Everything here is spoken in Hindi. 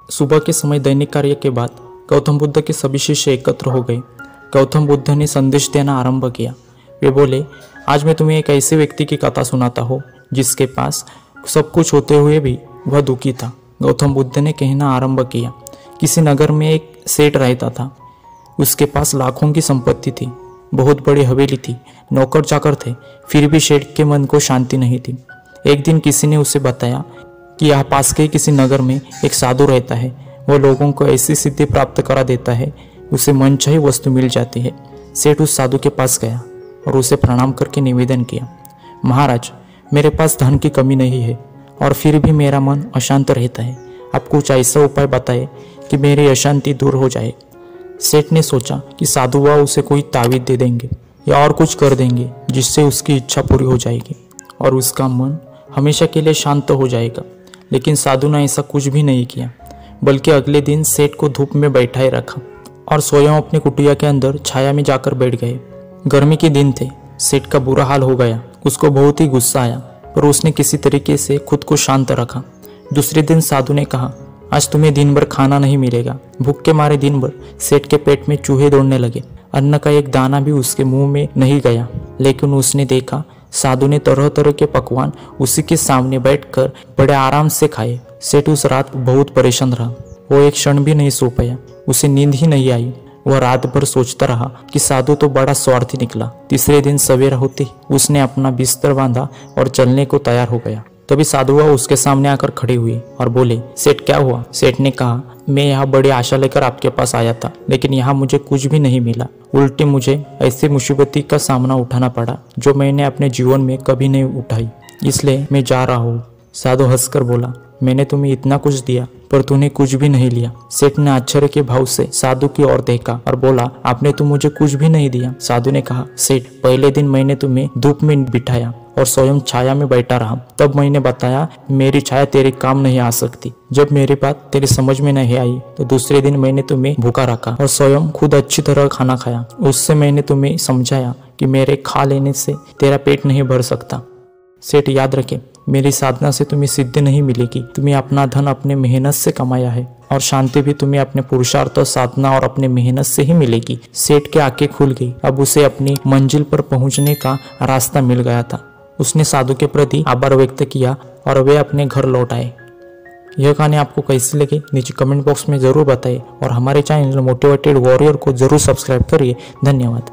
सुबह के समय दैनिक कार्य के बाद गौतम बुद्ध के सभी शिष्य एकत्र हो गए। गौतम बुद्ध ने संदेश देना आरंभ किया। वे बोले, आज मैं तुम्हें एक ऐसे व्यक्ति की कथा सुनाता हूँ जिसके पास सब कुछ होते हुए भी वह दुखी था। गौतम बुद्ध ने कहना आरंभ किया। किसी नगर में एक सेठ रहता था। उसके पास लाखों की संपत्ति थी, बहुत बड़ी हवेली थी, नौकर चाकर थे, फिर भी सेठ के मन को शांति नहीं थी। एक दिन किसी ने उसे बताया कि यहाँ पास के किसी नगर में एक साधु रहता है। वह लोगों को ऐसी सिद्धि प्राप्त करा देता है, उसे मनचाही वस्तु मिल जाती है। सेठ उस साधु के पास गया और उसे प्रणाम करके निवेदन किया, महाराज, मेरे पास धन की कमी नहीं है और फिर भी मेरा मन अशांत रहता है। आप कुछ ऐसा उपाय बताए कि मेरी अशांति दूर हो जाए। सेठ ने सोचा कि साधु वह उसे कोई तावीज दे देंगे या और कुछ कर देंगे जिससे उसकी इच्छा पूरी हो जाएगी और उसका मन हमेशा के लिए शांत हो जाएगा। लेकिन साधु ने ऐसा कुछ भी नहीं किया, बल्कि अगले दिन सेठ को धूप में बैठाए रखा और स्वयं अपनी कुटिया के अंदर छाया में जाकर बैठ गए। गर्मी के दिन थे। सेठ का बुरा हाल हो गया। उसको बहुत ही गुस्सा आया, पर उसने किसी तरीके से खुद को शांत रखा। दूसरे दिन साधु ने कहा, आज तुम्हें दिन भर खाना नहीं मिलेगा। भूख के मारे दिन भर सेठ के पेट में चूहे दौड़ने लगे। अन्न का एक दाना भी उसके मुंह में नहीं गया। लेकिन उसने देखा साधु ने तरह तरह के पकवान उसी के सामने बैठकर बड़े आराम से खाए। सेठ उस रात बहुत परेशान रहा। वो एक क्षण भी नहीं सो पाया। उसे नींद ही नहीं आई। वह रात भर सोचता रहा कि साधु तो बड़ा स्वार्थी निकला। तीसरे दिन सवेरा होते उसने अपना बिस्तर बांधा और चलने को तैयार हो गया। तभी साधु वह उसके सामने आकर खड़े हुए और बोले, सेठ क्या हुआ? सेठ ने कहा, मैं यहाँ बड़ी आशा लेकर आपके पास आया था, लेकिन यहाँ मुझे कुछ भी नहीं मिला। उल्टे मुझे ऐसी मुसीबती का सामना उठाना पड़ा जो मैंने अपने जीवन में कभी नहीं उठाई, इसलिए मैं जा रहा हूँ। साधु हंसकर बोला, मैंने तुम्हें इतना कुछ दिया पर तूने कुछ भी नहीं लिया। सेठ ने आश्चर्य के भाव से साधु की ओर देखा और बोला, आपने तो मुझे कुछ भी नहीं दिया। साधु ने कहा, सेठ, पहले दिन मैंने तुम्हें धूप में बिठाया और स्वयं छाया में बैठा रहा। तब मैंने बताया मेरी छाया तेरे काम नहीं आ सकती। जब मेरी बात तेरी समझ में नहीं आई तो दूसरे दिन मैंने तुम्हें भूखा रखा और स्वयं खुद अच्छी तरह खाना खाया। उससे मैंने तुम्हें समझाया कि मेरे खा लेने से तेरा पेट नहीं भर सकता। सेठ, याद रखे, मेरी साधना से तुम्हें सिद्धि नहीं मिलेगी। तुम्हें अपना धन अपने मेहनत से कमाया है और शांति भी तुम्हें अपने पुरुषार्थ, साधना और अपने मेहनत से ही मिलेगी। सेठ की आंखें खुल गई। अब उसे अपनी मंजिल पर पहुंचने का रास्ता मिल गया था। उसने साधु के प्रति आभार व्यक्त किया और वे अपने घर लौट आए। यह कहानी आपको कैसी लगी नीचे कमेंट बॉक्स में जरूर बताइए और हमारे चैनल मोटिवेटेड वॉरियर को जरूर सब्सक्राइब करिए। धन्यवाद।